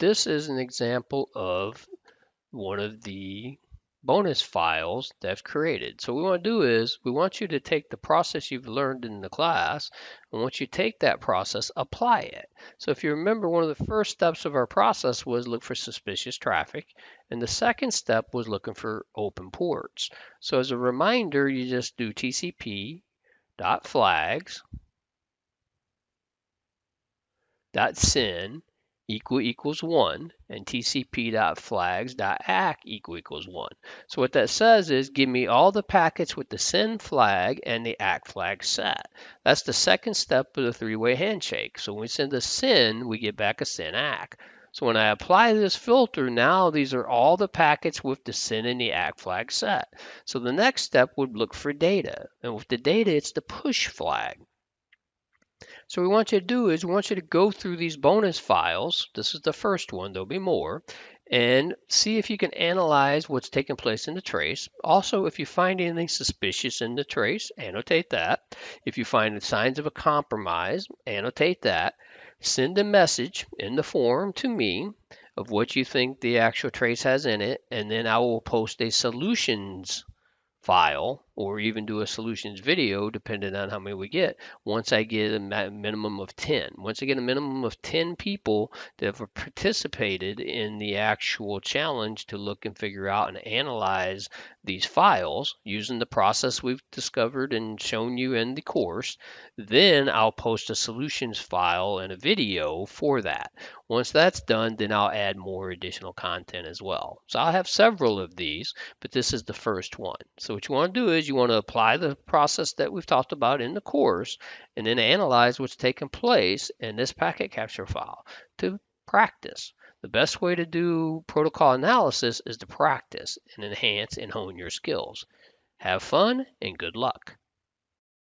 this is an example of one of the bonus files that I've created. So what we want to do is we want you to take the process you've learned in the class, and once you take that process, apply it. So if you remember, one of the first steps of our process was look for suspicious traffic, and the second step was looking for open ports. So as a reminder, you just do tcp.flags.send equals 1 and tcp.flags.act equals 1. So what that says is give me all the packets with the send flag and the act flag set. That's the second step of the three-way handshake. So when we send a send, we get back a send act. So when I apply this filter, now these are all the packets with the send and the act flag set. So the next step would look for data. And with the data, it's the push flag. So what we want you to do is we want you to go through these bonus files. This is the first one, there'll be more, and see if you can analyze what's taking place in the trace. Also, if you find anything suspicious in the trace, annotate that. If you find signs of a compromise, annotate that. Send a message in the forum to me of what you think the actual trace has in it, and then I will post a solutions file or even do a solutions video depending on how many we get once I get a minimum of 10. Once I get a minimum of 10 people that have participated in the actual challenge to look and figure out and analyze these files using the process we've discovered and shown you in the course, then I'll post a solutions file and a video for that. Once that's done, then I'll add more additional content as well. So I'll have several of these, but this is the first one. So what you want to do is you want to apply the process that we've talked about in the course and then analyze what's taking place in this packet capture file to practice. The best way to do protocol analysis is to practice and enhance and hone your skills. Have fun and good luck.